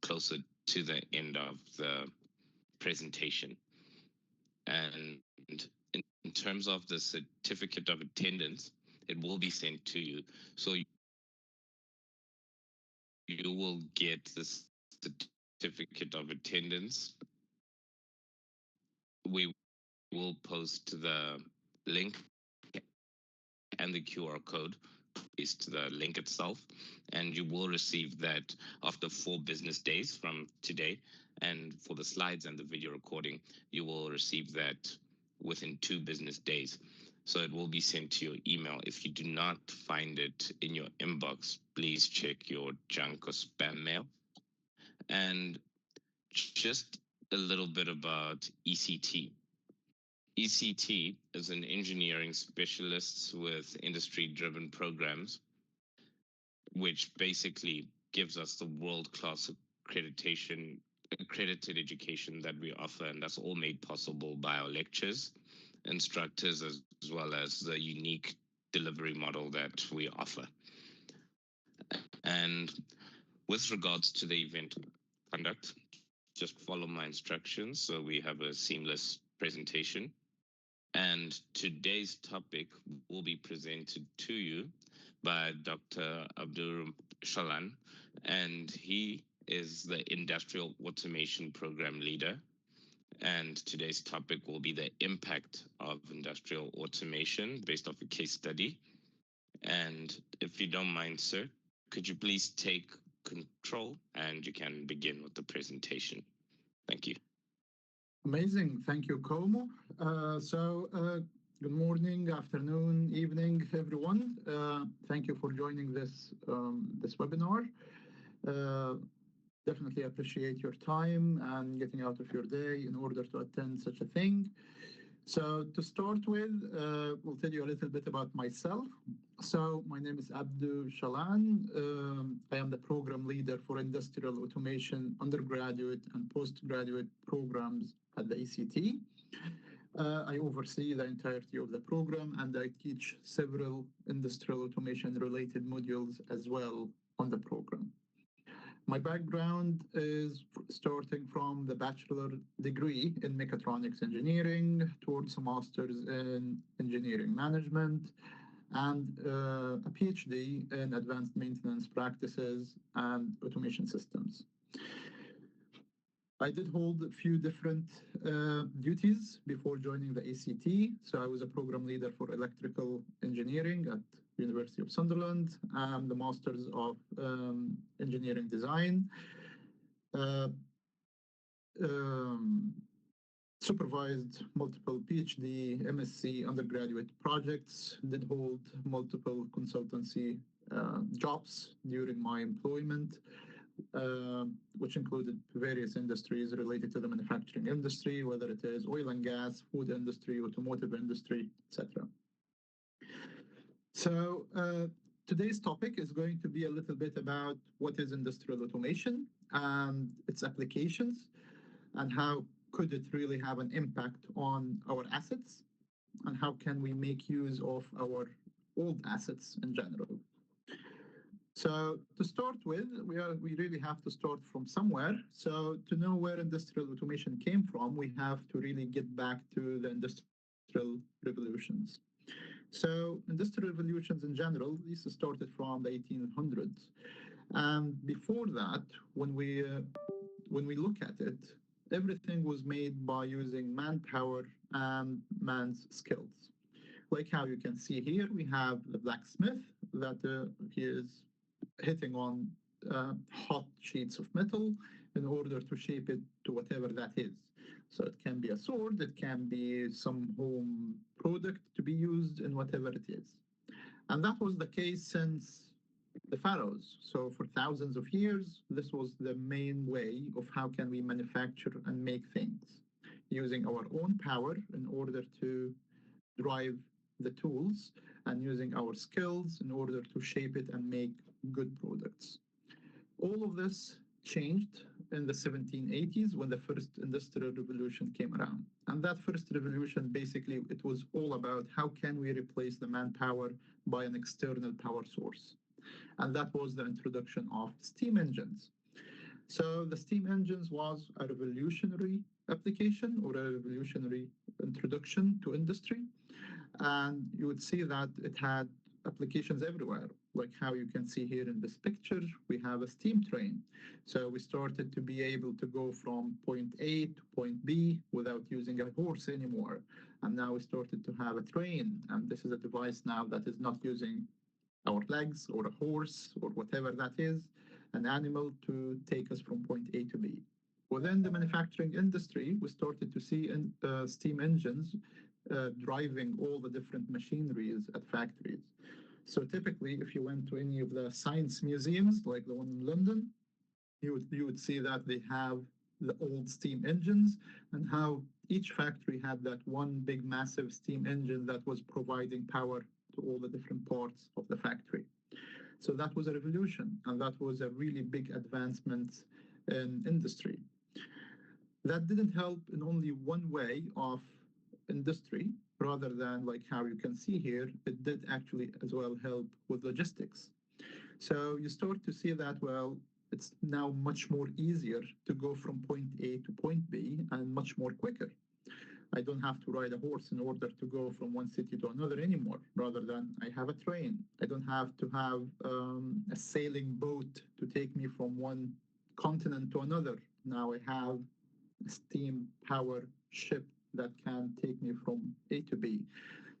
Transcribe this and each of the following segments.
closer to the end of the presentation. And in terms of the certificate of attendance, it will be sent to you. So you will get the certificate of attendance. We will post the link and the QR code is to the link itself, and you will receive that after 4 business days from today. And for the slides and the video recording, you will receive that within 2 business days. So it will be sent to your email. If you do not find it in your inbox, please check your junk or spam mail. And just a little bit about ECT. ECT is an engineering specialist with industry-driven programs, which basically gives us the world-class accredited education that we offer, and that's all made possible by our lectures, instructors, as well as the unique delivery model that we offer. And with regards to the event conduct, just follow my instructions so we have a seamless presentation. And today's topic will be presented to you by Dr. Abdur Shalan, and he is the Industrial Automation Program Leader. And today's topic will be the impact of industrial automation based off a case study. And if you don't mind, sir, could you please take control and you can begin with the presentation. Thank you. Amazing. Thank you, Como. Good morning, afternoon, evening, everyone. Thank you for joining this webinar. Definitely appreciate your time and getting out of your day in order to attend such a thing. So to start with, we'll tell you a little bit about myself. So my name is Abdur Shalan. I am the program leader for industrial automation undergraduate and postgraduate programs at the ECT. I oversee the entirety of the program, and I teach several industrial automation related modules as well on the program. My background is starting from the bachelor degree in mechatronics engineering towards a master's in engineering management and a PhD in advanced maintenance practices and automation systems. I did hold a few different duties before joining the ACT. So I was a program leader for electrical engineering at University of Sunderland and the Masters of Engineering Design. Supervised multiple PhD, MSc undergraduate projects, did hold multiple consultancy jobs during my employment, which included various industries related to the manufacturing industry, whether it is oil and gas, food industry, automotive industry, etc. So today's topic is going to be a little bit about what is industrial automation and its applications, and how could it really have an impact on our assets, and how can we make use of our old assets in general. So to start with, we really have to start from somewhere. So to know where industrial automation came from, we have to really get back to the industrial revolutions. So industrial revolutions in general, these started from the 1800s. And before that, when we look at it, everything was made by using manpower and man's skills. Like how you can see here, we have the blacksmith that he is hitting on hot sheets of metal in order to shape it to whatever that is. So it can be a sword, it can be some home product to be used in whatever it is. And that was the case since the pharaohs. So for thousands of years, this was the main way of how can we manufacture and make things, using our own power in order to drive the tools and using our skills in order to shape it and make good products. All of this changed in the 1780s when the first industrial revolution came around. And that first revolution, basically, it was all about how can we replace the manpower by an external power source. And that was the introduction of steam engines. So the steam engines was a revolutionary application or a revolutionary introduction to industry. And you would see that it had applications everywhere, like how you can see here in this picture. We have a steam train. So we started to be able to go from point A to point B without using a horse anymore. And now we started to have a train. And this is a device now that is not using our legs or a horse or whatever that is, an animal to take us from point A to B. Within the manufacturing industry, we started to see steam engines driving all the different machineries at factories. So typically, if you went to any of the science museums, like the one in London, you would see that they have the old steam engines and how each factory had that one big massive steam engine that was providing power to all the different parts of the factory. So that was a revolution, and that was a really big advancement in industry. That didn't help in only one way of industry, rather than like how you can see here, it did actually as well help with logistics. So you start to see that, well, it's now much more easier to go from point A to point B and much more quicker. I don't have to ride a horse in order to go from one city to another anymore, rather than I have a train. I don't have to have a sailing boat to take me from one continent to another. Now I have a steam power ship that can take me from A to B.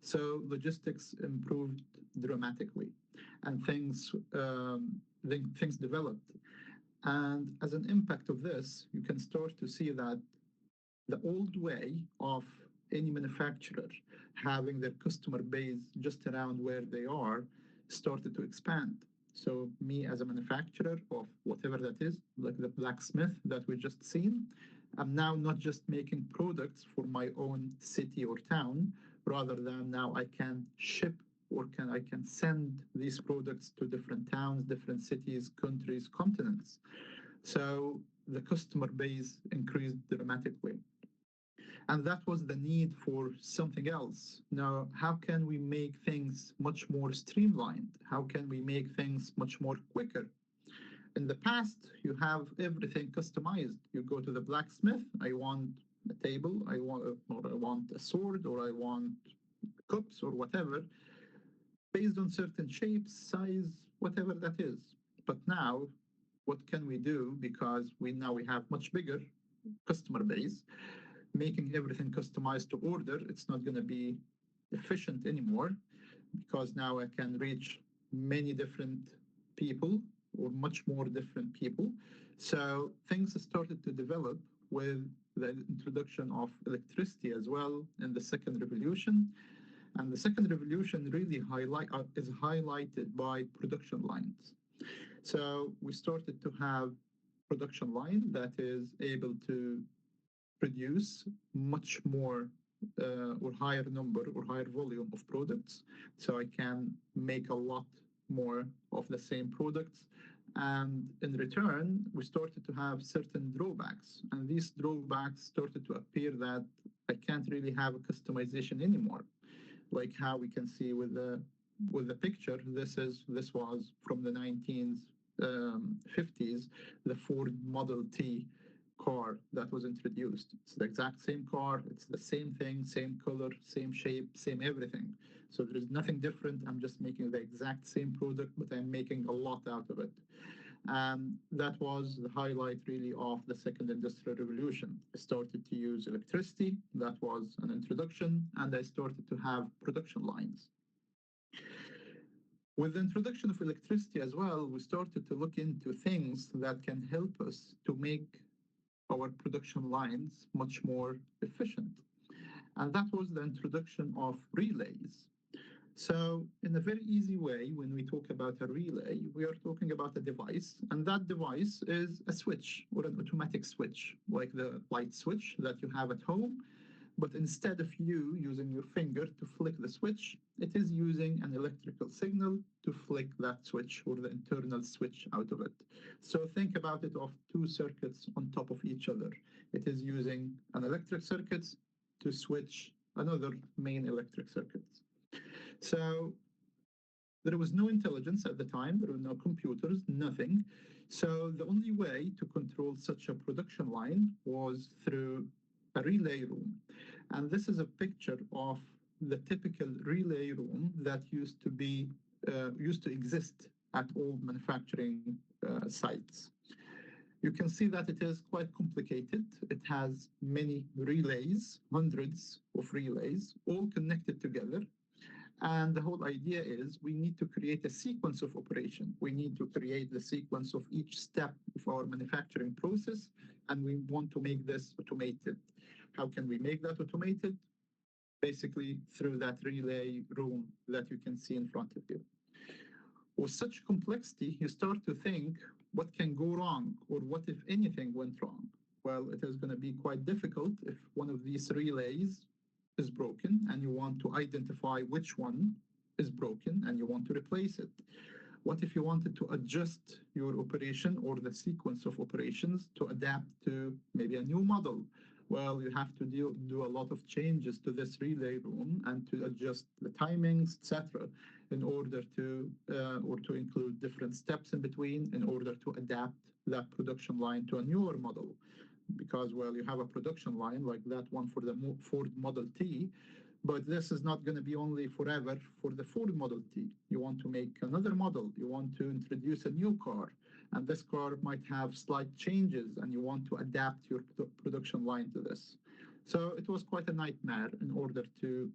So logistics improved dramatically, and things developed. And as an impact of this, you can start to see that the old way of any manufacturer having their customer base just around where they are started to expand. So me as a manufacturer of whatever that is, like the blacksmith that we just seen, I'm now not just making products for my own city or town, rather than now I can ship or I can send these products to different towns, different cities, countries, continents. So the customer base increased dramatically. And that was the need for something else. Now, how can we make things much more streamlined? How can we make things much more quicker? In the past, you have everything customized. You go to the blacksmith, I want a table, I want a sword, or I want cups or whatever, based on certain shapes, size, whatever that is. But now, what can we do? Because we have much bigger customer base, making everything customized to order, it's not going to be efficient anymore, because now I can reach many different people or much more different people. So things started to develop with the introduction of electricity as well in the second revolution. And the second revolution really is highlighted by production lines. So we started to have production line that is able to produce much more or higher number or higher volume of products. So I can make a lot more of the same products. And in return, we started to have certain drawbacks. And these drawbacks started to appear that I can't really have a customization anymore. Like how we can see with the picture, this was from the 1950s, the Ford Model T car that was introduced. It's the exact same car, it's the same thing, same color, same shape, same everything. So there is nothing different. I'm just making the exact same product, but I'm making a lot out of it. And that was the highlight really of the second industrial revolution. I started to use electricity. That was an introduction. And I started to have production lines. With the introduction of electricity as well, we started to look into things that can help us to make our production lines much more efficient. And that was the introduction of relays. So in a very easy way, when we talk about a relay, we are talking about a device, and that device is a switch or an automatic switch, like the light switch that you have at home. But instead of you using your finger to flick the switch, it is using an electrical signal to flick that switch or the internal switch out of it. So think about it of two circuits on top of each other. It is using an electric circuit to switch another main electric circuit. So there was no intelligence at the time. There were no computers, nothing. So the only way to control such a production line was through a relay room. And this is a picture of the typical relay room that used to exist at all manufacturing sites. You can see that it is quite complicated. It has many relays, hundreds of relays, all connected together. And the whole idea is we need to create a sequence of operation. We need to create the sequence of each step of our manufacturing process, and we want to make this automated. How can we make that automated? Basically, through that relay room that you can see in front of you. With such complexity, you start to think what can go wrong or what if anything went wrong? Well, it is going to be quite difficult if one of these relays is broken and you want to identify which one is broken and you want to replace it. What if you wanted to adjust your operation or the sequence of operations to adapt to maybe a new model? Well, you have to do a lot of changes to this relay room and to adjust the timings, etc., in order to or to include different steps in between in order to adapt that production line to a newer model. Because, well, you have a production line like that one for the Ford Model T, but this is not going to be only forever for the Ford Model T. You want to make another model. You want to introduce a new car, and this car might have slight changes, and you want to adapt your production line to this. So it was quite a nightmare in order to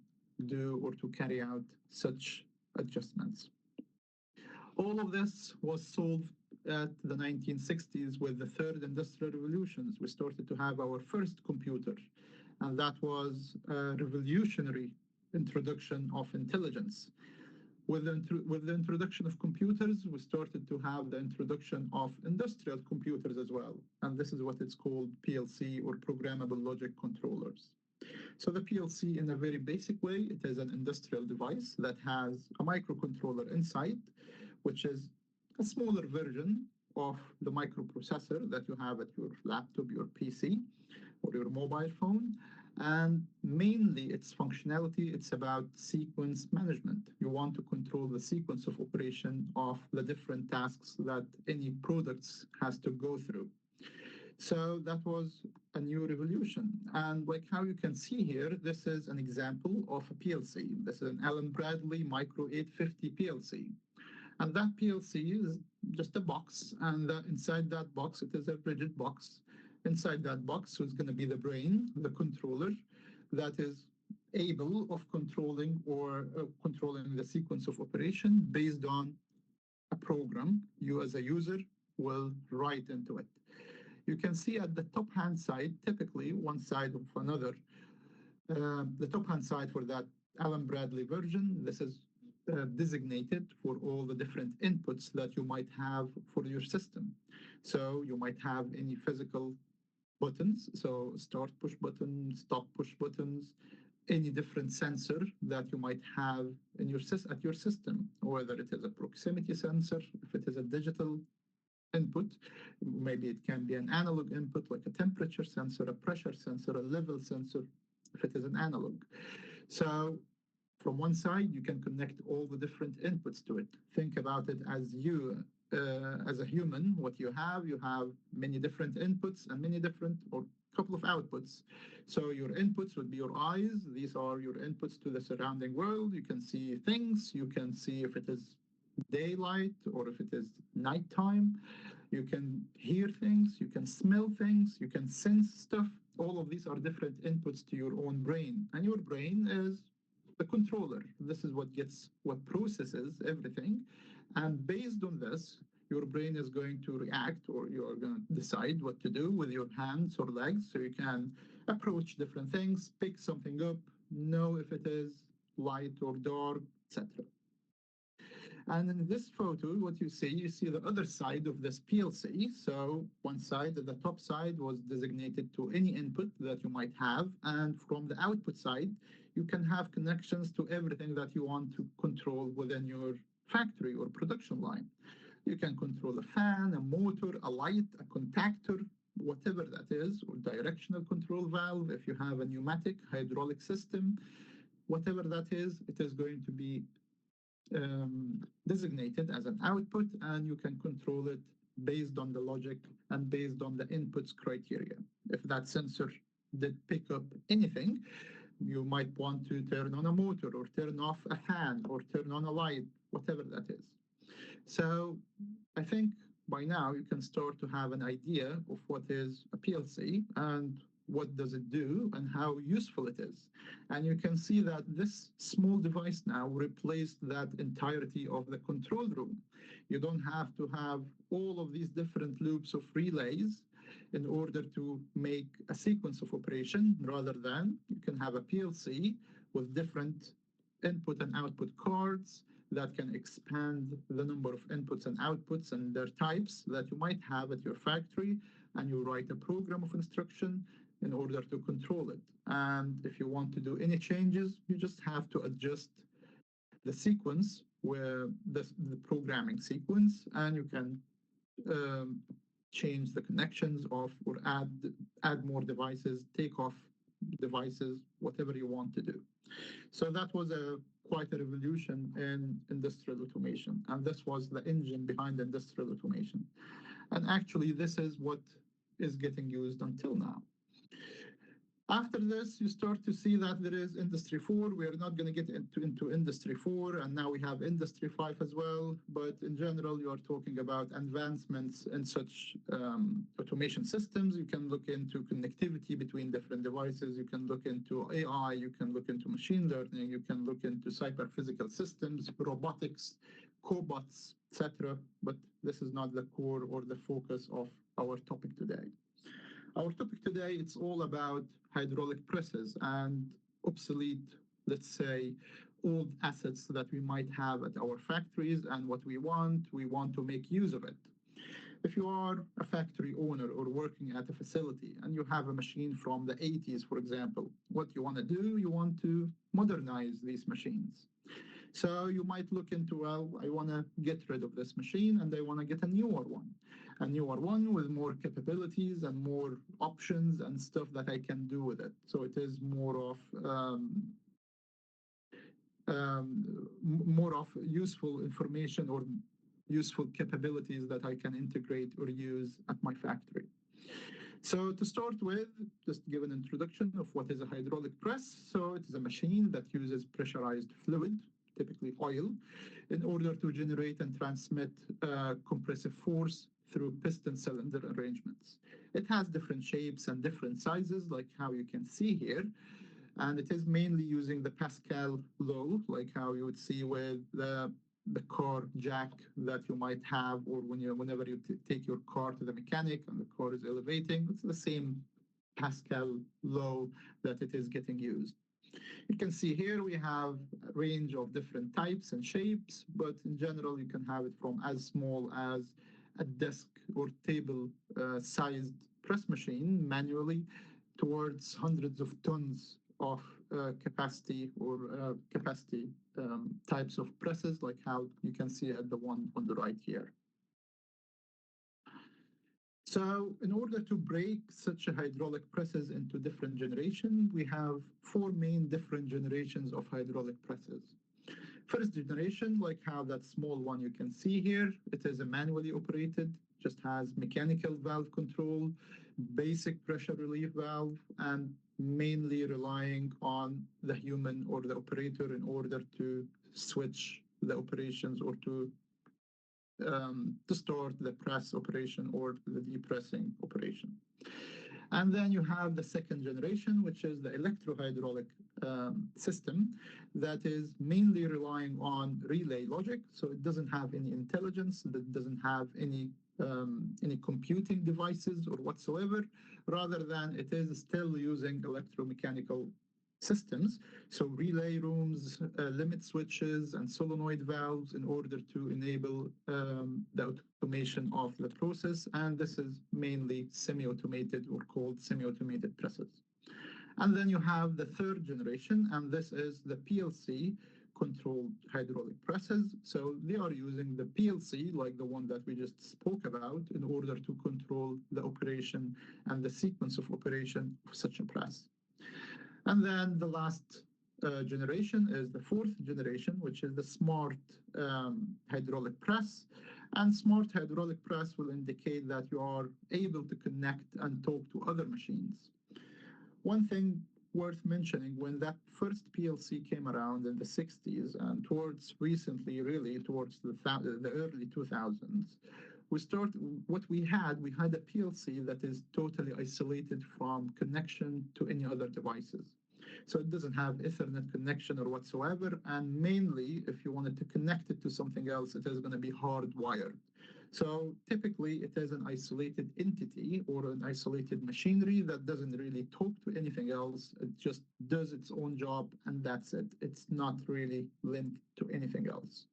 do or to carry out such adjustments. All of this was solved at the 1960s with the third industrial revolutions. We started to have our first computer, and that was a revolutionary introduction of intelligence. With the introduction of computers, we started to have the introduction of industrial computers as well, and this is what it's called PLC, or programmable logic controllers. So the PLC, in a very basic way, it is an industrial device that has a microcontroller inside, which is a smaller version of the microprocessor that you have at your laptop, your PC, or your mobile phone. And mainly its functionality, it's about sequence management. You want to control the sequence of operation of the different tasks that any products has to go through. So that was a new revolution. And like how you can see here, this is an example of a PLC. This is an Allen Bradley Micro 850 PLC. And that PLC is just a box, and inside that box, it is a rigid box. Inside that box is going to be the brain, the controller, that is able of controlling controlling the sequence of operation based on a program you as a user will write into it. You can see at the top hand side, typically one side of another, the top hand side for that Allen Bradley version, this is designated for all the different inputs that you might have for your system. So you might have any physical buttons, so start push button, stop push buttons, any different sensor that you might have in your at your system, whether it is a proximity sensor, if it is a digital input, maybe it can be an analog input like a temperature sensor, a pressure sensor, a level sensor, if it is an analog. So from one side, you can connect all the different inputs to it. Think about it as you, as a human, what you have many different inputs and many different, or couple of outputs. So your inputs would be your eyes. These are your inputs to the surrounding world. You can see things. You can see if it is daylight or if it is nighttime. You can hear things. You can smell things. You can sense stuff. All of these are different inputs to your own brain. And your brain is the controller. This is what processes everything. And based on this, your brain is going to react, or you're going to decide what to do with your hands or legs. So you can approach different things, pick something up, know if it is light or dark, etc. And in this photo, what you see the other side of this PLC. So one side, the top side, was designated to any input that you might have. And from the output side, you can have connections to everything that you want to control within your factory or production line. You can control a fan, a motor, a light, a contactor, whatever that is, or directional control valve. If you have a pneumatic hydraulic system, whatever that is, it is going to be designated as an output, and you can control it based on the logic and based on the inputs criteria. If that sensor did pick up anything, you might want to turn on a motor or turn off a fan or turn on a light, whatever that is. So I think by now you can start to have an idea of what is a PLC and what does it do and how useful it is. And you can see that this small device now replaced that entirety of the control room. You don't have to have all of these different loops of relays in order to make a sequence of operation. Rather than you can have a PLC with different input and output cards that can expand the number of inputs and outputs and their types that you might have at your factory, and you write a program of instruction in order to control it. And if you want to do any changes, you just have to adjust the sequence, where the programming sequence, and you can change the connections of or add more devices, take off devices, whatever you want to do. So that was quite a revolution in industrial automation, and this was the engine behind industrial automation. And actually, this is what is getting used until now. After this, you start to see that there is Industry 4. We are not going to get into Industry 4, and now we have Industry 5 as well. But in general, you are talking about advancements in such automation systems. You can look into connectivity between different devices. You can look into AI. You can look into machine learning. You can look into cyber-physical systems, robotics, cobots, etc. But this is not the core or the focus of our topic today. Our topic today, it's all about hydraulic presses and obsolete, let's say, old assets that we might have at our factories, and what we want to make use of it. If you are a factory owner or working at a facility and you have a machine from the 80s, for example, what you want to do, you want to modernize these machines. So you might look into, well, I want to get rid of this machine and I want to get a newer one with more capabilities and more options and stuff that I can do with it. So it is more of useful information or useful capabilities that I can integrate or use at my factory. So to start with, just give an introduction of what is a hydraulic press. So it is a machine that uses pressurized fluid, typically oil, in order to generate and transmit compressive force through piston cylinder arrangements. It has different shapes and different sizes, like how you can see here. And it is mainly using the Pascal law, like how you would see with the car jack that you might have, or whenever you take your car to the mechanic and the car is elevating, it's the same Pascal law that it is getting used. You can see here we have a range of different types and shapes, but in general you can have it from as small as a desk or table sized press machine manually towards hundreds of tons of capacity or types of presses, like how you can see at the one on the right here. So in order to break such a hydraulic presses into different generations, we have 4 main different generations of hydraulic presses. First generation, like how that small one you can see here, it is a manually operated, just has mechanical valve control, basic pressure relief valve, and mainly relying on the human or the operator in order to switch the operations or to start the press operation or the depressing operation. And then you have the second generation, which is the electrohydraulic system that is mainly relying on relay logic. So it doesn't have any intelligence, it doesn't have any computing devices or whatsoever, rather than it is still using electromechanical systems, so relay rooms, limit switches, and solenoid valves in order to enable the automation of the process. And this is mainly semi-automated or called semi-automated presses. And then you have the third generation, and this is the PLC controlled hydraulic presses. So they are using the PLC, like the one that we just spoke about, in order to control the operation and the sequence of operation of such a press. And then the last generation is the fourth generation, which is the smart hydraulic press. And smart hydraulic press will indicate that you are able to connect and talk to other machines. One thing worth mentioning, when that first PLC came around in the 60s and towards recently, really towards the early 2000s, we had a PLC that is totally isolated from connection to any other devices. So it doesn't have Ethernet connection or whatsoever. And mainly, if you wanted to connect it to something else, it is going to be hardwired. So typically, it is an isolated entity or an isolated machinery that doesn't really talk to anything else. It just does its own job, and that's it. It's not really linked to anything else.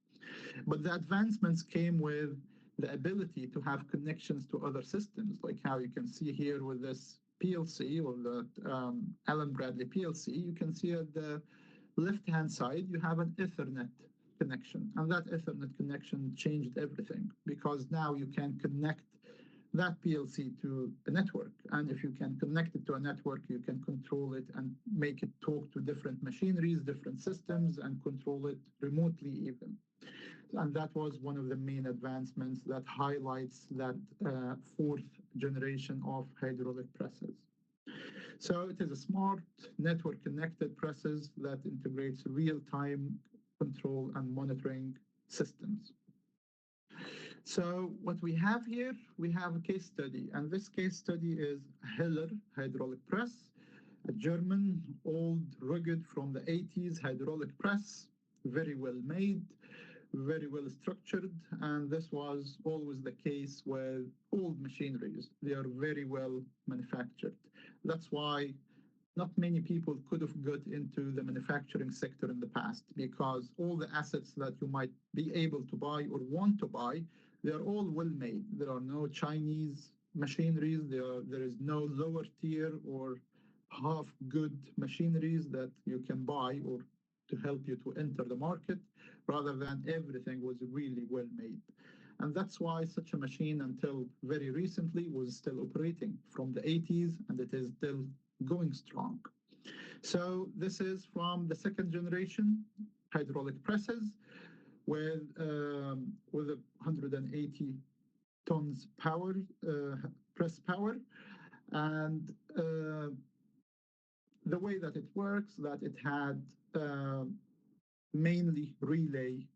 But the advancements came with the ability to have connections to other systems, like how you can see here with this PLC or the Allen Bradley PLC. You can see at the left-hand side, you have an Ethernet connection. And that Ethernet connection changed everything because now you can connect that PLC to a network. And if you can connect it to a network, you can control it and make it talk to different machineries, different systems, and control it remotely even. And that was one of the main advancements that highlights that fourth generation of hydraulic presses. So it is a smart network connected presses that integrates real-time control and monitoring systems. So what we have here, we have a case study, and this case study is Hiller hydraulic press, a German, old, rugged from the 80s hydraulic press, very well made, very well structured, and this was always the case with old machineries. They are very well manufactured. That's why not many people could have got into the manufacturing sector in the past, because all the assets that you might be able to buy or want to buy, they are all well made. There are no Chinese machineries. There is no lower tier or half good machineries that you can buy or to help you to enter the market, rather than everything was really well made. And that's why such a machine, until very recently, was still operating from the 80s, and it is still going strong. So this is from the second generation hydraulic presses with 180 tons power, press power. And the way that it works, that it had mainly relay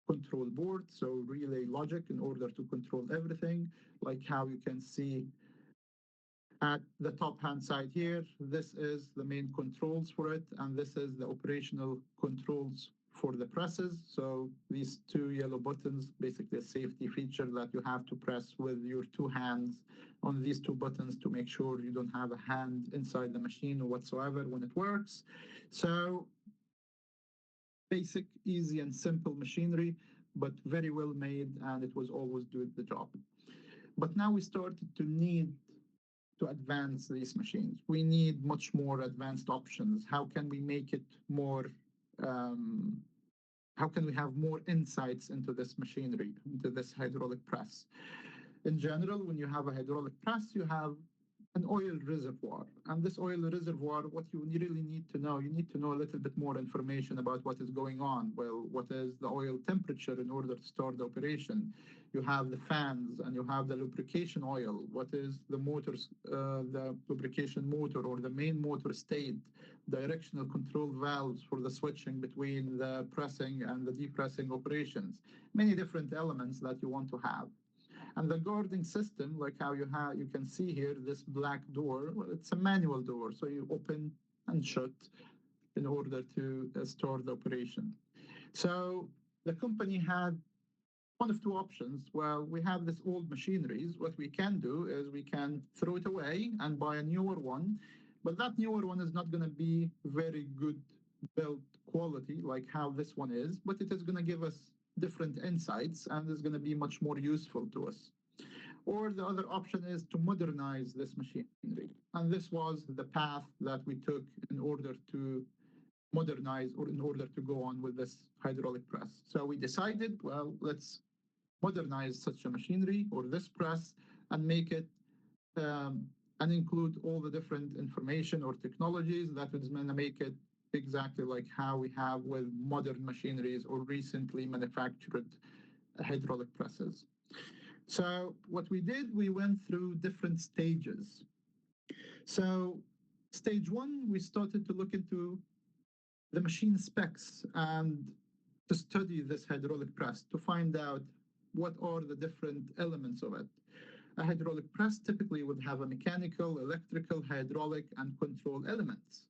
control board, so relay logic in order to control everything, like how you can see at the top hand side here. This is the main controls for it, and this is the operational controls for the presses. So these two yellow buttons, basically a safety feature that you have to press with your two hands on these two buttons to make sure you don't have a hand inside the machine or whatsoever when it works. So basic, easy, and simple machinery, but very well made, and it was always doing the job. But now we started to need to advance these machines. We need much more advanced options. How can we make it more, how can we have more insights into this machinery, into this hydraulic press? In general, when you have a hydraulic press, you have an oil reservoir. And this oil reservoir, what you really need to know, you need to know a little bit more information about what is going on. Well, what is the oil temperature in order to start the operation? You have the fans and you have the lubrication oil. What is the motors, the lubrication motor or the main motor state, directional control valves for the switching between the pressing and the depressing operations. Many different elements that you want to have. And the guarding system, like how you can see here, this black door, well, it's a manual door. So you open and shut in order to start the operation. So the company had one of two options. Well, we have this old machineries. What we can do is we can throw it away and buy a newer one. But that newer one is not going to be very good built quality like how this one is, but it is going to give us different insights and is going to be much more useful to us. Or the other option is to modernize this machinery. And this was the path that we took in order to modernize or in order to go on with this hydraulic press. So we decided, well, let's modernize such a machinery or this press and make it and include all the different information or technologies that is going to make it exactly like how we have with modern machineries or recently manufactured hydraulic presses. So what we did, we went through different stages. So stage one, we started to look into the machine specs and to study this hydraulic press to find out what are the different elements of it. A hydraulic press typically would have a mechanical, electrical, hydraulic, and control elements.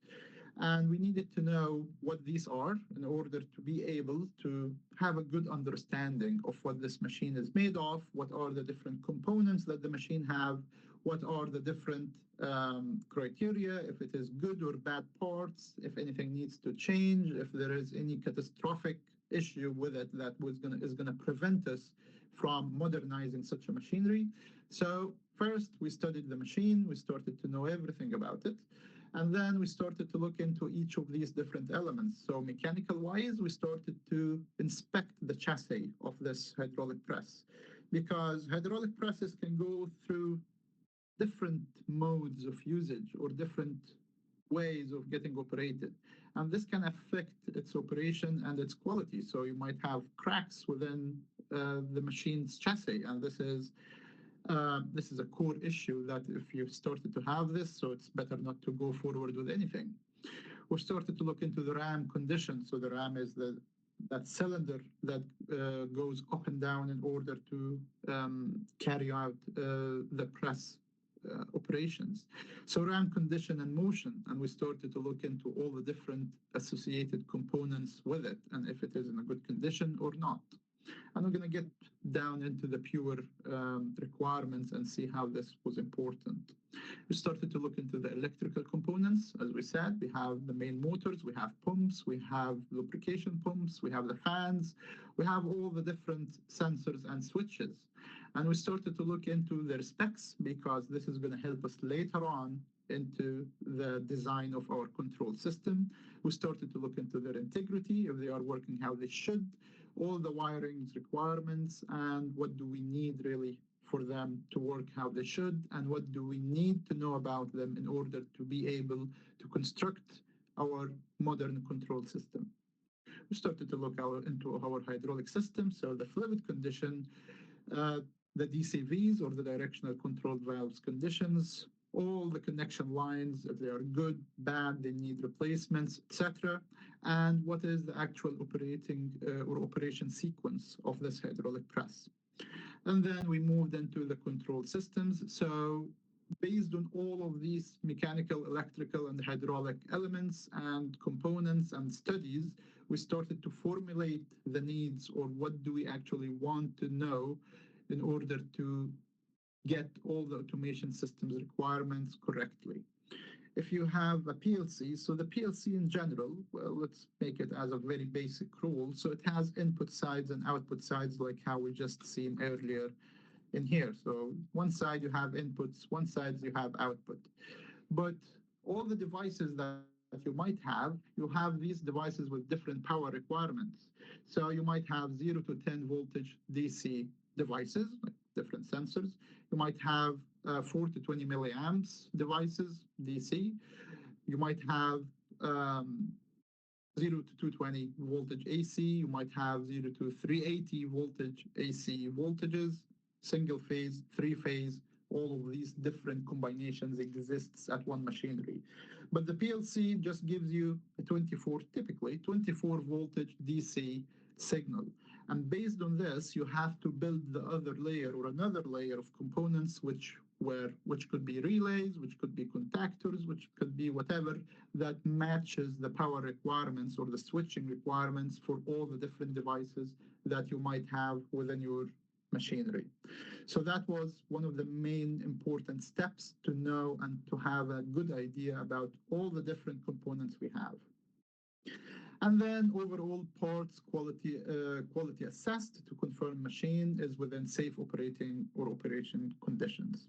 And we needed to know what these are in order to be able to have a good understanding of what this machine is made of, what are the different components that the machine have, what are the different criteria, if it is good or bad parts, if anything needs to change, if there is any catastrophic issue with it that is going to prevent us from modernizing such a machinery. So first we studied the machine, we started to know everything about it. And then we started to look into each of these different elements. So mechanical wise, we started to inspect the chassis of this hydraulic press because hydraulic presses can go through different modes of usage or different ways of getting operated. And this can affect its operation and its quality. So you might have cracks within the machine's chassis. And this is a core issue that if you've started to have this, so it's better not to go forward with anything. We started to look into the ram condition. So the ram is that cylinder that goes up and down in order to carry out the press operations. So ram condition and motion, and we started to look into all the different associated components with it and if it is in a good condition or not. And we're going to get down into the pure requirements and see how this was important. We started to look into the electrical components. As we said, we have the main motors, we have pumps, we have lubrication pumps, we have the fans, we have all the different sensors and switches. And we started to look into their specs because this is going to help us later on into the design of our control system. We started to look into their integrity, if they are working how they should, all the wiring requirements, and what do we need really for them to work how they should, and what do we need to know about them in order to be able to construct our modern control system. We started to look into our hydraulic system, so the fluid condition, the DCVs or the directional control valves conditions, all the connection lines, if they are good, bad, they need replacements, etc. And what is the actual operating or operation sequence of this hydraulic press. And then we moved into the control systems. So based on all of these mechanical, electrical, and hydraulic elements and components and studies, we started to formulate the needs or what do we actually want to know in order to get all the automation systems requirements correctly. If you have a PLC, so the PLC in general, well, let's make it as a very basic rule. So it has input sides and output sides like how we just seen earlier in here. So one side you have inputs, one side you have output. But all the devices that you might have, you have these devices with different power requirements. So you might have 0 to 10 voltage DC devices, like different sensors. You might have 4 to 20 milliamps devices, DC. You might have 0 to 220 voltage AC. You might have 0 to 380 voltage AC voltages, single phase, three phase, all of these different combinations exists at one machinery. But the PLC just gives you a 24 voltage DC signal. And based on this, you have to build the other layer or another layer of components, which could be relays, which could be contactors, which could be whatever that matches the power requirements or the switching requirements for all the different devices that you might have within your machinery. So that was one of the main important steps to know and to have a good idea about all the different components we have. And then overall parts quality assessed to confirm machine is within safe operating or operation conditions.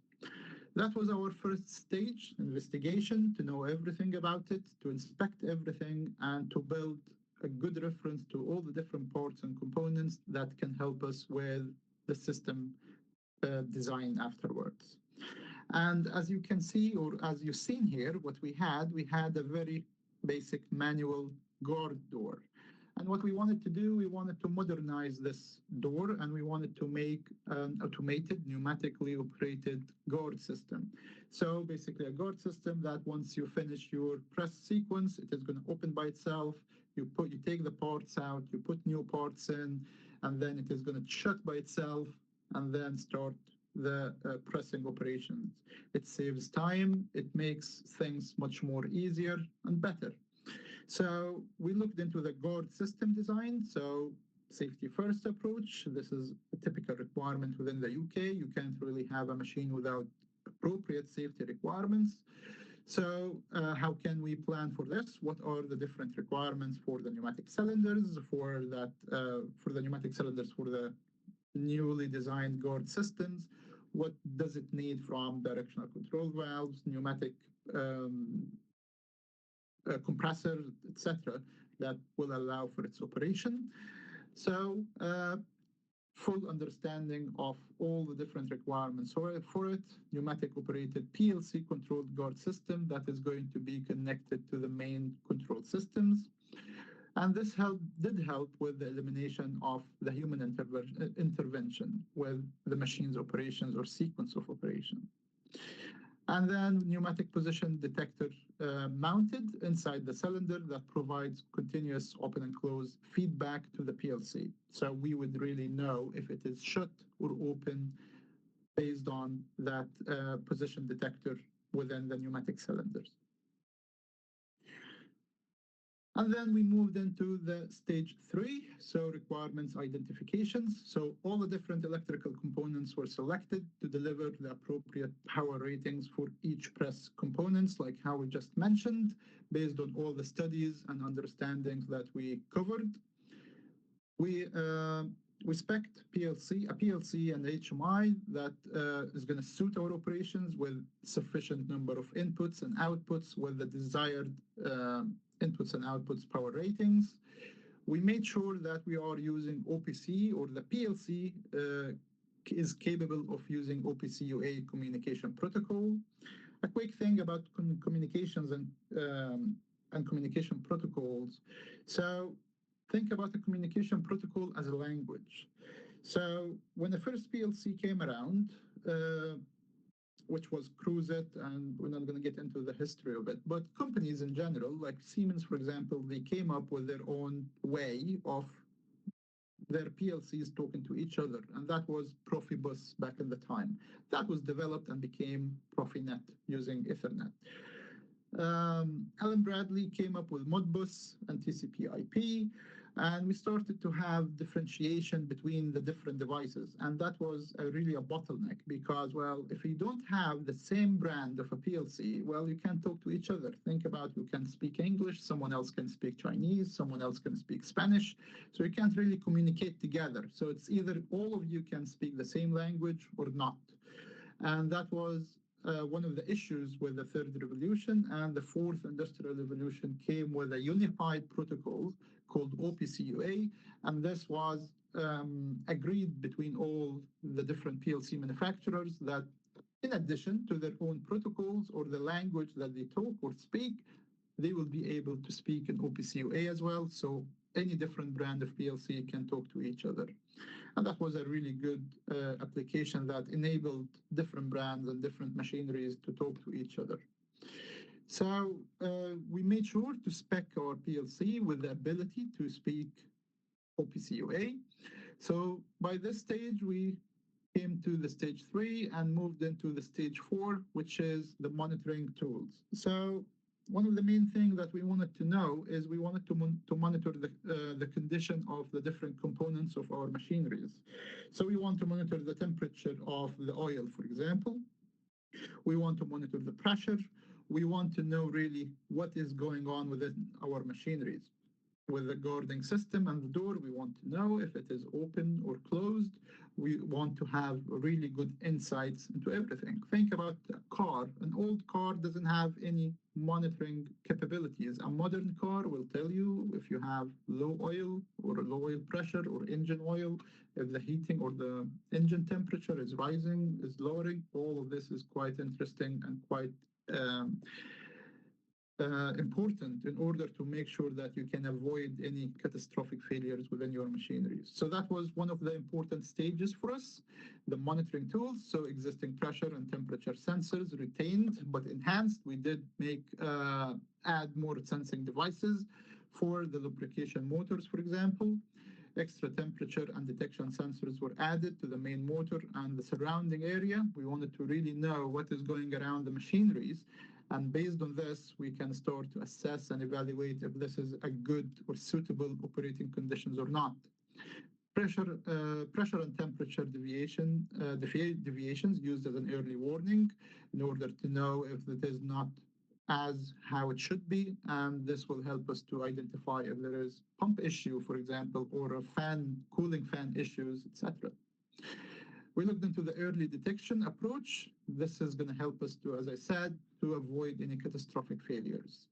That was our first stage, investigation, to know everything about it, to inspect everything, and to build a good reference to all the different parts and components that can help us with the system design afterwards. And as you can see, or as you've seen here, what we had a very basic manual guard door. And what we wanted to do, we wanted to modernize this door, and we wanted to make an automated, pneumatically operated guard system. So basically a guard system that once you finish your press sequence, it is going to open by itself. You take the parts out, you put new parts in, and then it is going to shut by itself and then start the pressing operations. It saves time, it makes things much more easier and better. So we looked into the guard system design. So safety first approach. This is a typical requirement within the UK. You can't really have a machine without appropriate safety requirements. So how can we plan for this? What are the different requirements for the pneumatic cylinders, for the pneumatic cylinders for the newly designed guard systems? What does it need from directional control valves, pneumatic compressors, etc., that will allow for its operation? So full understanding of all the different requirements for it, pneumatic operated PLC controlled guard system that is going to be connected to the main control systems. And this did help with the elimination of the human intervention with the machine's operations or sequence of operation. And then pneumatic position detector mounted inside the cylinder that provides continuous open and close feedback to the PLC. So we would really know if it is shut or open based on that position detector within the pneumatic cylinders. And then we moved into the stage 3, so requirements identifications. So all the different electrical components were selected to deliver the appropriate power ratings for each press components, like how we just mentioned, based on all the studies and understandings that we covered. We spec'd a PLC and HMI that is going to suit our operations with sufficient number of inputs and outputs with the desired inputs and outputs power ratings. We made sure that we are using OPC, or the PLC is capable of using OPC UA communication protocol. A quick thing about communications and communication protocols. So think about the communication protocol as a language. So when the first PLC came around, which was Cruiset, and we're not going to get into the history of it, but companies in general, like Siemens, for example, they came up with their own way of their PLCs talking to each other, and that was Profibus back in the time. That was developed and became Profinet using Ethernet. Alan Bradley came up with Modbus and TCP/IP, and we started to have differentiation between the different devices. And that was really a bottleneck because, well, if you don't have the same brand of a PLC, well, you can't talk to each other. Think about, you can speak English, someone else can speak Chinese, someone else can speak Spanish. So you can't really communicate together. So it's either all of you can speak the same language or not. And that was one of the issues with the third revolution, and the fourth industrial revolution came with a unified protocol called OPC-UA, and this was agreed between all the different PLC manufacturers that in addition to their own protocols or the language that they talk or speak, they will be able to speak in OPC-UA as well, so any different brand of PLC can talk to each other. And that was a really good application that enabled different brands and different machineries to talk to each other. So we made sure to spec our PLC with the ability to speak OPC-UA. So by this stage, we came to the stage 3 and moved into the stage 4, which is the monitoring tools. So one of the main things that we wanted to know is we wanted to monitor the condition of the different components of our machineries. So we want to monitor the temperature of the oil, for example. We want to monitor the pressure. We want to know really what is going on within our machineries. With the guarding system and the door, we want to know if it is open or closed. We want to have really good insights into everything. Think about a car. An old car doesn't have any monitoring capabilities. A modern car will tell you if you have low oil or low oil pressure or engine oil, if the heating or the engine temperature is rising, is lowering. All of this is quite interesting and quite important in order to make sure that you can avoid any catastrophic failures within your machineries. So that was one of the important stages for us, the monitoring tools. So existing pressure and temperature sensors retained but enhanced. We did add more sensing devices for the lubrication motors, for example. Extra temperature and detection sensors were added to the main motor and the surrounding area. We wanted to really know what is going around the machineries. And based on this, we can start to assess and evaluate if this is a good or suitable operating conditions or not. Pressure and temperature deviations used as an early warning in order to know if it is not as how it should be, and this will help us to identify if there is pump issue, for example, or a cooling fan issues, etc. We looked into the early detection approach. This is going to help us to, as I said, to avoid any catastrophic failures.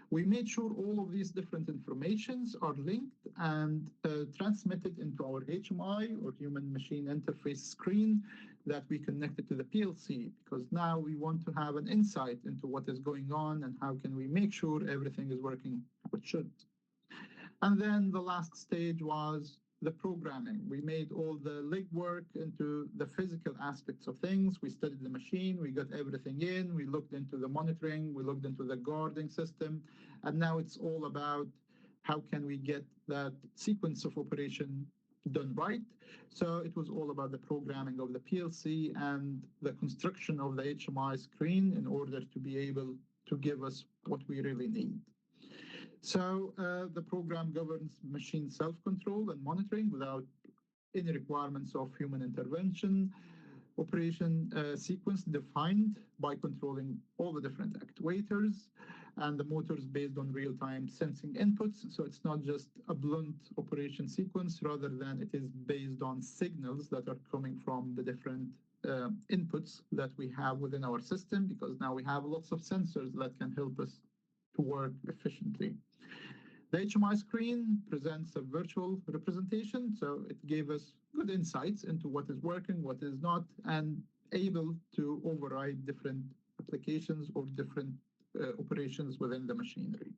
We made sure all of these different informations are linked and transmitted into our HMI or human machine interface screen that we connected to the PLC, because now we want to have an insight into what is going on and how can we make sure everything is working how it should. And then the last stage was the programming. We made all the legwork into the physical aspects of things. We studied the machine, we got everything in, we looked into the monitoring, we looked into the guarding system, and now it's all about how can we get that sequence of operation done right. So it was all about the programming of the PLC and the construction of the HMI screen in order to be able to give us what we really need. So the program governs machine self-control and monitoring without any requirements of human intervention. Operation sequence defined by controlling all the different actuators and the motors based on real-time sensing inputs. So it's not just a blunt operation sequence, rather than it is based on signals that are coming from the different inputs that we have within our system, because now we have lots of sensors that can help us to work efficiently. The HMI screen presents a virtual representation, so it gave us good insights into what is working, what is not, and able to override different applications or different operations within the machinery.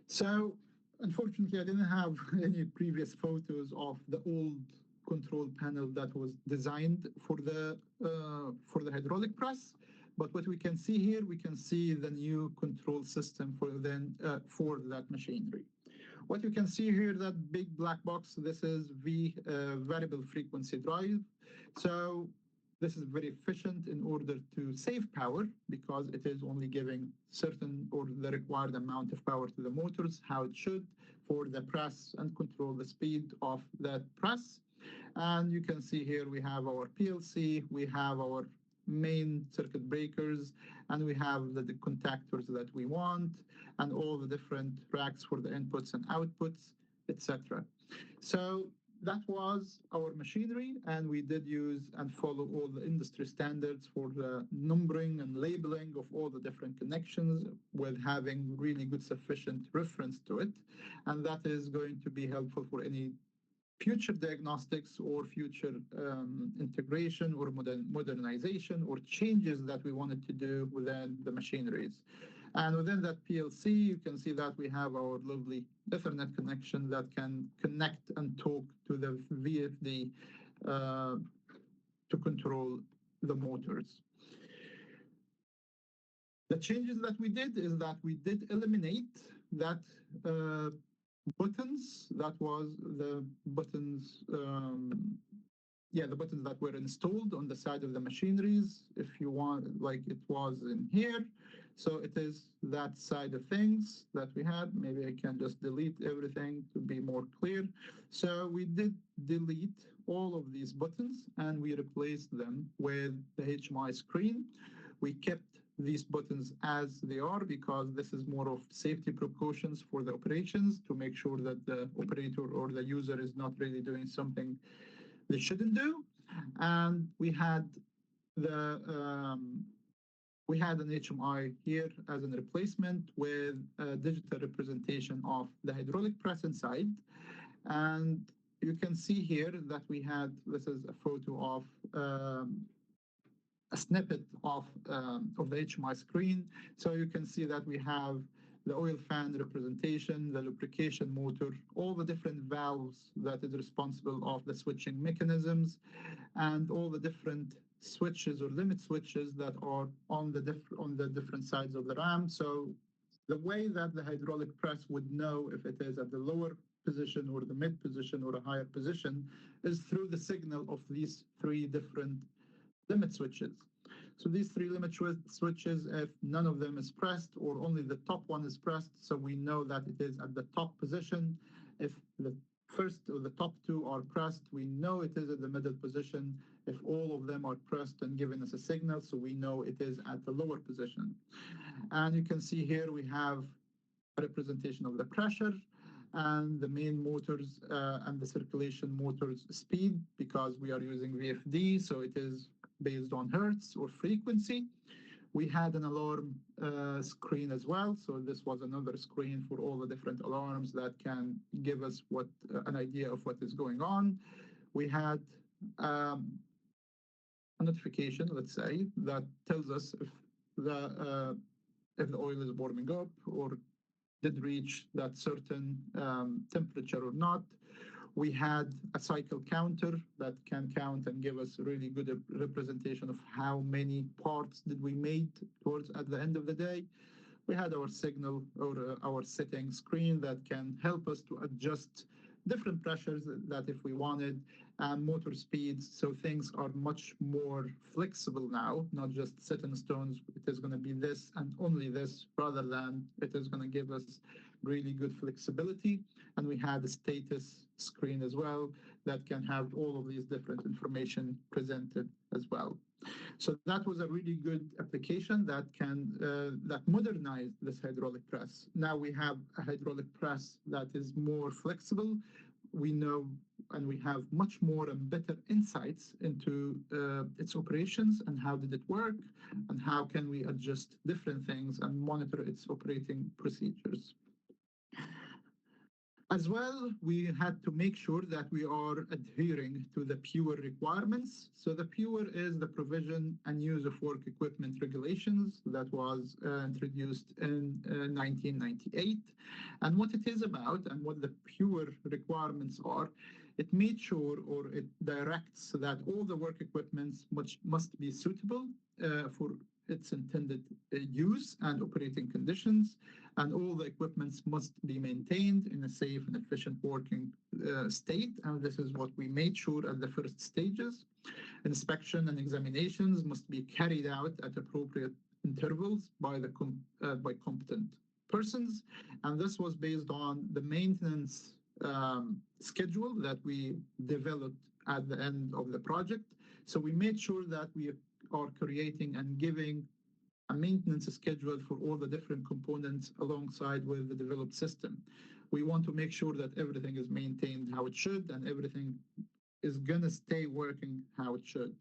So, unfortunately, I didn't have any previous photos of the old control panel that was designed for the hydraulic press. But what we can see here, we can see the new control system for that machinery. What you can see here, that big black box, this is variable frequency drive. So this is very efficient in order to save power, because it is only giving certain or the required amount of power to the motors, how it should, for the press and control the speed of that press. And you can see here we have our PLC, we have our main circuit breakers, and we have the contactors that we want, and all the different racks for the inputs and outputs, etc. So that was our machinery, and we did use and follow all the industry standards for the numbering and labeling of all the different connections, with having really good sufficient reference to it. And that is going to be helpful for any future diagnostics or future integration or modernization or changes that we wanted to do within the machineries. And within that PLC, you can see that we have our lovely Ethernet connection that can connect and talk to the VFD to control the motors. The changes that we did is that we did eliminate that buttons. That was the buttons, the buttons that were installed on the side of the machineries, if you want, like it was in here. So it is that side of things that we had. Maybe I can just delete everything to be more clear. So we did delete all of these buttons and we replaced them with the HMI screen. We kept these buttons as they are, because this is more of safety precautions for the operations, to make sure that the operator or the user is not really doing something they shouldn't do. And we had an HMI here as a replacement with a digital representation of the hydraulic press inside. And you can see here that we had, this is a photo of a snippet of the HMI screen. So you can see that we have the oil fan representation, the lubrication motor, all the different valves that is responsible of the switching mechanisms, and all the different switches or limit switches that are on the different sides of the RAM. So the way that the hydraulic press would know if it is at the lower position or the mid position or a higher position is through the signal of these three different limit switches. So these three limit switches, if none of them is pressed or only the top one is pressed, so we know that it is at the top position. If the first or the top two are pressed, we know it is at the middle position. If all of them are pressed and giving us a signal, so we know it is at the lower position. And you can see here we have a representation of the pressure and the main motors and the circulation motors speed, because we are using VFD, so it is based on hertz or frequency. We had an alarm screen as well, so this was another screen for all the different alarms that can give us an idea of what is going on. We had a notification, let's say, that tells us if the oil is warming up or did reach that certain temperature or not. We had a cycle counter that can count and give us a really good representation of how many parts did we made towards at the end of the day. We had our signal or our setting screen that can help us to adjust different pressures that if we wanted, and motor speeds. So things are much more flexible now, not just set in stones. It is going to be this and only this, rather than it is going to give us really good flexibility. And we had a status screen as well that can have all of these different information presented as well. So that was a really good application that modernized this hydraulic press. Now we have a hydraulic press that is more flexible. We know and we have much more and better insights into its operations and how did it work and how can we adjust different things and monitor its operating procedures. As well, we had to make sure that we are adhering to the PURE requirements. So the PURE is the provision and use of work equipment regulations that was introduced in 1998. And what it is about and what the PURE requirements are, it made sure or it directs that all the work equipments must be suitable for its intended use and operating conditions, and all the equipments must be maintained in a safe and efficient working state. And this is what we made sure at the first stages. Inspection and examinations must be carried out at appropriate intervals by competent persons. And this was based on the maintenance schedule that we developed at the end of the project. So we made sure that we are creating and giving a maintenance schedule for all the different components alongside with the developed system. We want to make sure that everything is maintained how it should and everything is going to stay working how it should.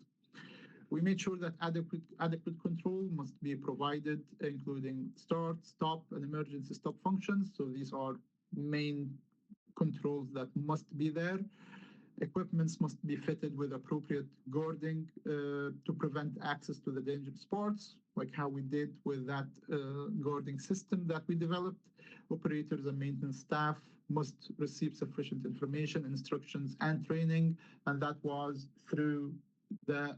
We made sure that adequate control must be provided, including start, stop, and emergency stop functions. So these are main controls that must be there. Equipments must be fitted with appropriate guarding to prevent access to the dangerous parts, like how we did with that guarding system that we developed. Operators and maintenance staff must receive sufficient information, instructions, and training, and that was through the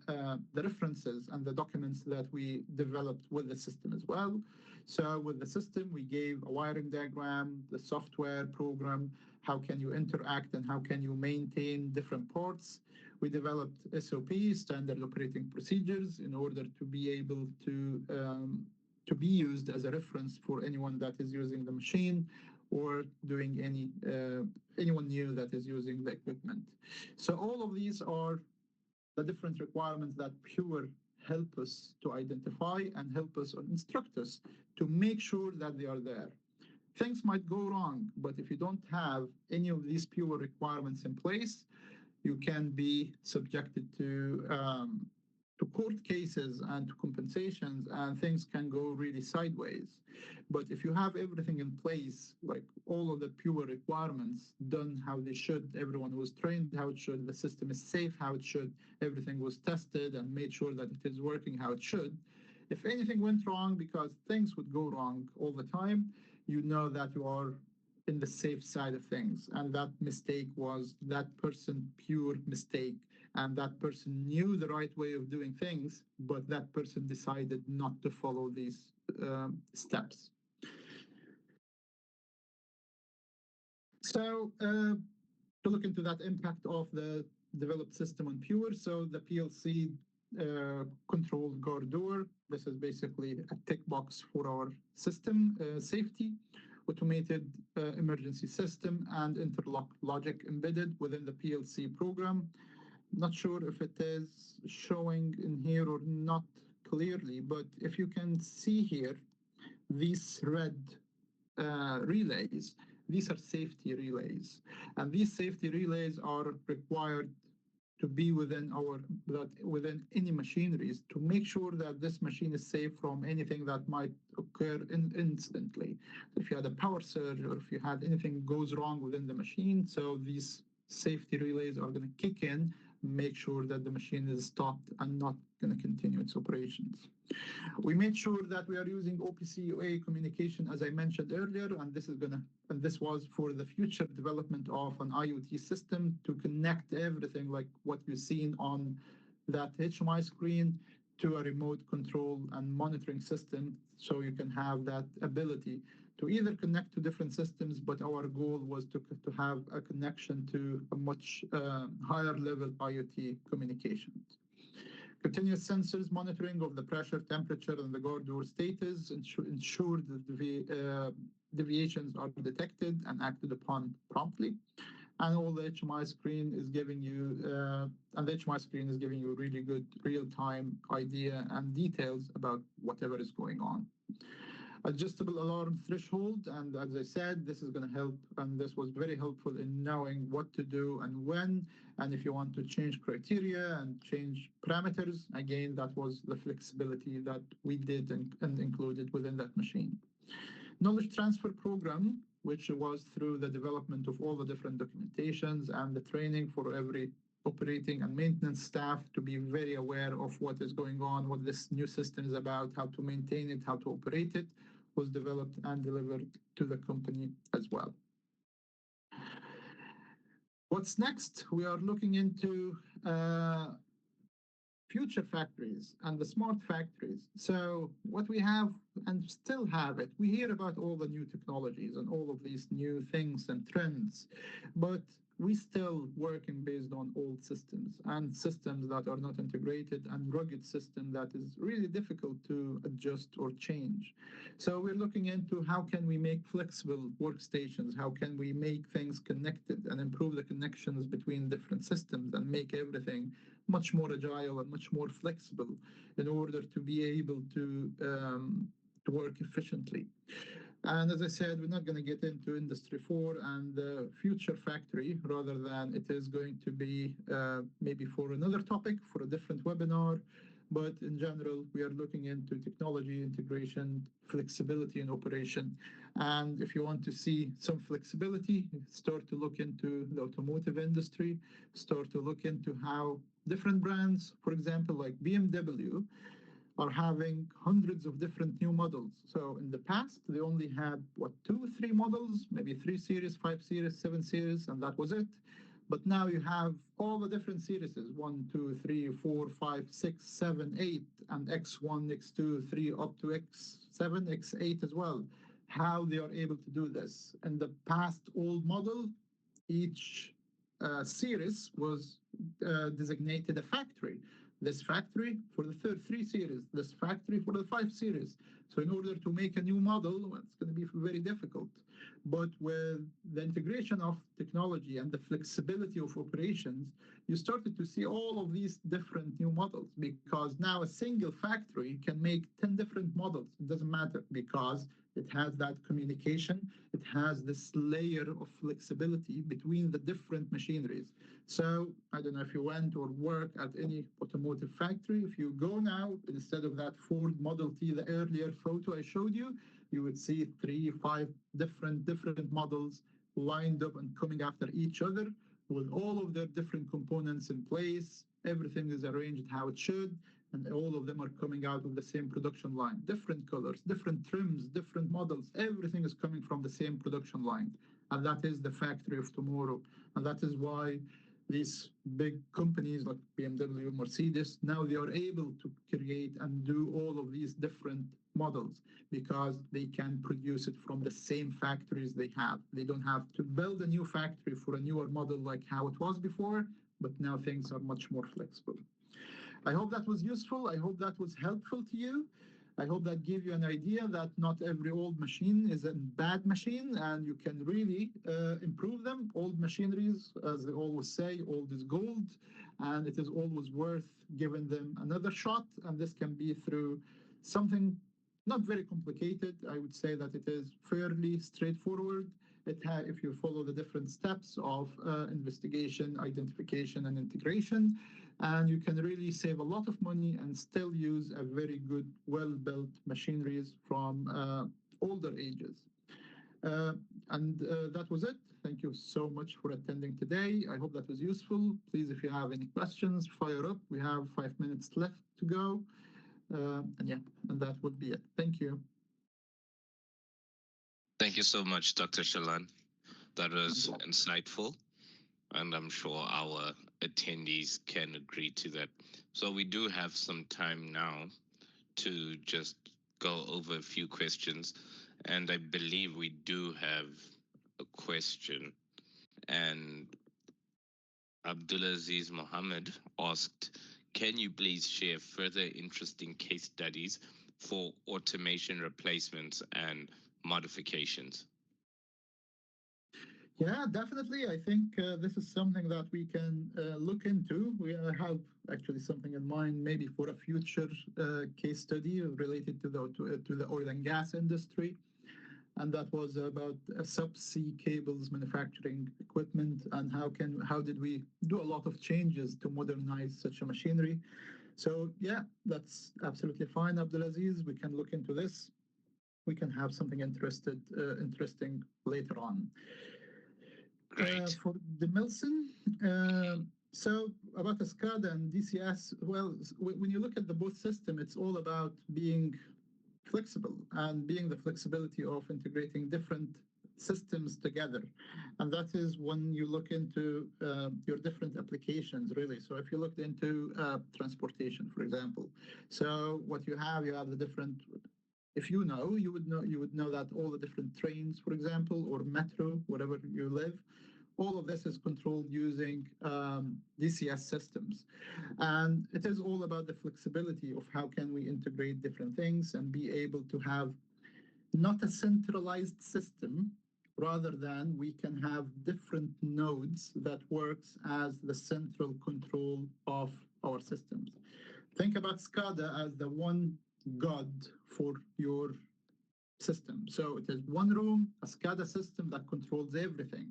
references and the documents that we developed with the system as well. So with the system, we gave a wiring diagram, the software program, how can you interact and how can you maintain different parts. We developed SOPs, standard operating procedures, in order to be able to be used as a reference for anyone that is using the machine or doing anyone new that is using the equipment. So all of these are the different requirements that PURE help us to identify and help us or instruct us to make sure that they are there. Things might go wrong, but if you don't have any of these PURE requirements in place, you can be subjected to court cases and to compensations, and things can go really sideways. But if you have everything in place, like all of the pure requirements done how they should, everyone was trained how it should, the system is safe how it should, everything was tested and made sure that it is working how it should. If anything went wrong, because things would go wrong all the time, you know that you are in the safe side of things. And that mistake was that person pure mistake. And that person knew the right way of doing things, but that person decided not to follow these steps. So to look into that impact of the developed system on Pure, so the PLC controlled guard door. This is basically a tick box for our system safety, automated emergency system, and interlock logic embedded within the PLC program. Not sure if it is showing in here or not clearly, but if you can see here, these red relays, these are safety relays. And these safety relays are required to be within any machineries to make sure that this machine is safe from anything that might occur instantly. If you had a power surge or if you had anything goes wrong within the machine, so these safety relays are going to kick in, make sure that the machine is stopped and not going to continue its operations. We made sure that we are using OPC-UA communication, as I mentioned earlier, and this was for the future development of an IoT system to connect everything like what you've seen on that HMI screen to a remote control and monitoring system, so you can have that ability to either connect to different systems, but our goal was to have a connection to a much higher level IoT communications. Continuous sensors monitoring of the pressure, temperature, and the guard door status ensure that the deviations are detected and acted upon promptly. And all the HMI screen is giving you, really good real-time idea and details about whatever is going on. Adjustable alarm threshold, and as I said, this is going to help, and this was very helpful in knowing what to do and when, and if you want to change criteria and change parameters, again, that was the flexibility that we did and included within that machine. Knowledge transfer program, which was through the development of all the different documentations and the training for every operating and maintenance staff to be very aware of what is going on, what this new system is about, how to maintain it, how to operate it, was developed and delivered to the company as well. What's next? We are looking into future factories and the smart factories. So what we have and still have it, we hear about all the new technologies and all of these new things and trends, but we still working based on old systems and systems that are not integrated and rugged system that is really difficult to adjust or change. So we're looking into how can we make flexible workstations, how can we make things connected and improve the connections between different systems and make everything much more agile and much more flexible in order to be able to work efficiently. And as I said, we're not going to get into Industry 4 and the future factory, rather than it is going to be maybe for another topic, for a different webinar. But in general, we are looking into technology integration, flexibility in operation. And if you want to see some flexibility, start to look into the automotive industry, start to look into how different brands, for example, like BMW, are having hundreds of different new models. So in the past, they only had, 2 or 3 models, maybe 3 series, 5 series, 7 series, and that was it. But now you have all the different series, 1, 2, 3, 4, 5, 6, 7, 8, and X1, X2, 3, up to X7, X8 as well. How they are able to do this. In the past old model, each series was designated a factory. This factory for the 3 series, this factory for the 5 series. So in order to make a new model, well, it's going to be very difficult. But with the integration of technology and the flexibility of operations, you started to see all of these different new models, because now a single factory can make 10 different models. It doesn't matter, because it has that communication. It has this layer of flexibility between the different machineries. So I don't know if you went or work at any automotive factory. If you go now, instead of that Ford Model T, the earlier photo I showed you, you would see 3, 5 different models lined up and coming after each other with all of their different components in place. Everything is arranged how it should, and all of them are coming out of the same production line. Different colors, different trims, different models. Everything is coming from the same production line. And that is the factory of tomorrow. And that is why these big companies like BMW, Mercedes, now they are able to create and do all of these different models, because they can produce it from the same factories they have. They don't have to build a new factory for a newer model like how it was before, but now things are much more flexible. I hope that was useful. I hope that was helpful to you. I hope that gave you an idea that not every old machine is a bad machine, and you can really improve them. Old machineries, as they always say, old is gold, and it is always worth giving them another shot. And this can be through something not very complicated. I would say that it is fairly straightforward. If you follow the different steps of investigation, identification, and integration, and you can really save a lot of money and still use a very good, well-built machineries from older ages. And that was it. Thank you so much for attending today. I hope that was useful. Please, if you have any questions, fire up. We have 5 minutes left to go. And that would be it. Thank you. Thank you so much, Dr. Shalan. That was insightful, and I'm sure our attendees can agree to that. So we do have some time now to just go over a few questions, and I believe we do have a question. And Abdulaziz Mohammed asked, can you please share further interesting case studies for automation replacements and modifications? Yeah, definitely. I think this is something that we can look into. We have actually something in mind, maybe for a future case study related to the oil and gas industry. And that was about subsea cables manufacturing equipment, and how did we do a lot of changes to modernize such a machinery. So yeah, that's absolutely fine, Abdulaziz. We can look into this. We can have something interesting later on. Great. For the Milson, so about the SCADA and DCS, well, when you look at the both system, it's all about being flexible and being the flexibility of integrating different systems together. And that is when you look into your different applications, really. So if you looked into transportation, for example, so what you have the different. If you would know that all the different trains, for example, or metro, wherever you live, all of this is controlled using DCS systems. And it is all about the flexibility of how can we integrate different things and be able to have not a centralized system, rather than we can have different nodes that works as the central control of our systems. Think about SCADA as the one God for your system. So it is one room, a SCADA system that controls everything.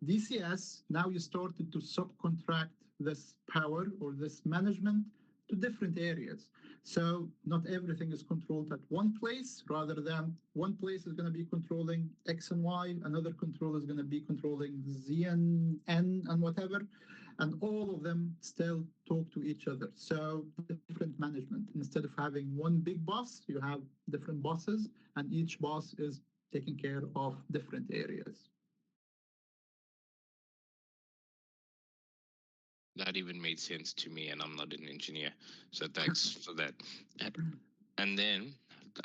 DCS, now you started to subcontract this power or this management to different areas. So not everything is controlled at one place, rather than one place is going to be controlling X and Y, another control is going to be controlling Z and N and whatever, and all of them still talk to each other. So different management. Instead of having one big boss, you have different bosses, and each boss is taking care of different areas. That even made sense to me, and I'm not an engineer, so thanks for that. And then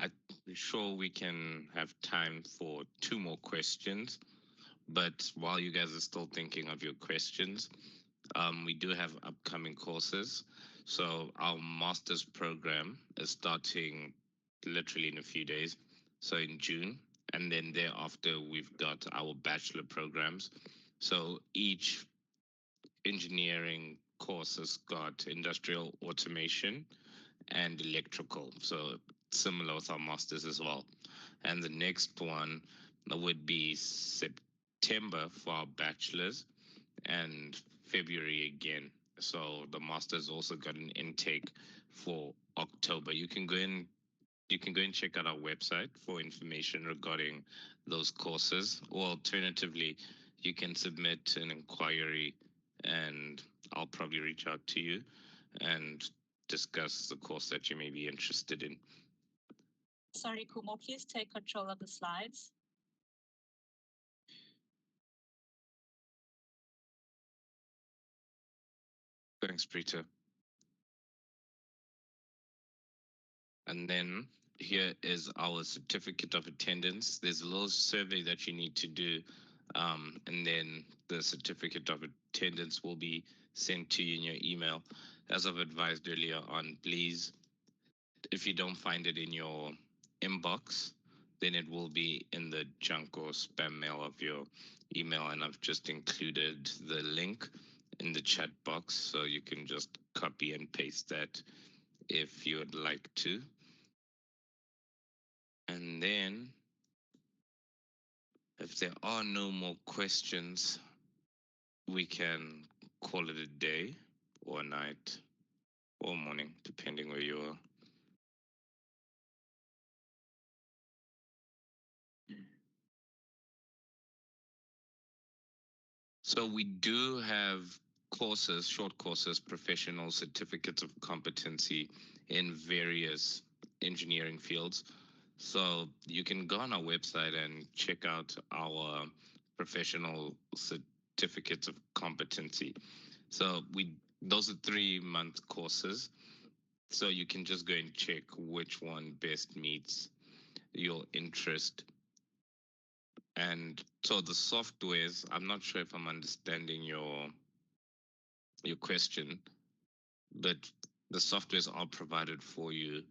I'm sure we can have time for 2 more questions. But while you guys are still thinking of your questions, we do have upcoming courses. So our master's program is starting literally in a few days. So in June, and then thereafter we've got our bachelor programs. So each engineering course has got industrial automation and electrical. So similar with our masters as well. And the next one would be September for our bachelors and February again. So the masters also got an intake for October. You can go and check out our website for information regarding those courses, or alternatively, you can submit an inquiry and I'll probably reach out to you and discuss the course that you may be interested in. Sorry, Kumo, please take control of the slides. Thanks, Preeta. And then here is our certificate of attendance. There's a little survey that you need to do. And then the certificate of attendance will be sent to you in your email. As I've advised earlier on, please, if you don't find it in your inbox, then it will be in the junk or spam mail of your email. And I've just included the link in the chat box, so you can just copy and paste that if you would like to. And then, if there are no more questions, we can call it a day or a night or morning, depending where you are. So we do have courses, short courses, professional certificates of competency in various engineering fields. So you can go on our website and check out our professional certificates of competency. So those are 3-month courses. So you can just go and check which one best meets your interest. And so the softwares, I'm not sure if I'm understanding your question, but the softwares are provided for you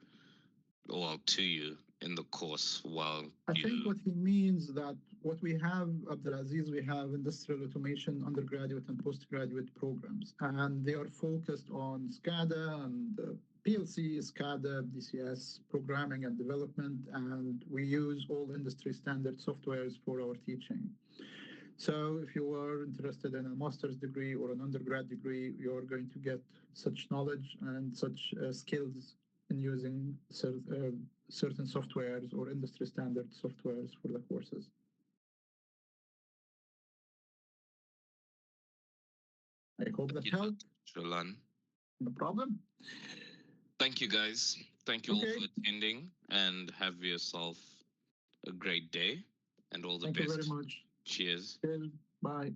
or to you in the course while I think what he means that what we have, Abdulaziz, we have industrial automation undergraduate and postgraduate programs, and they are focused on SCADA and PLC, SCADA, DCS, programming and development, and we use all industry standard softwares for our teaching. So if you are interested in a master's degree or an undergrad degree, you're going to get such knowledge and such skills in using certain softwares or industry standard softwares for the courses. I hope that helped. Sholan. No problem. Thank you, guys. Thank you all for attending, and have yourself a great day and all the best. Thank you very much. Cheers. Cheers. Bye.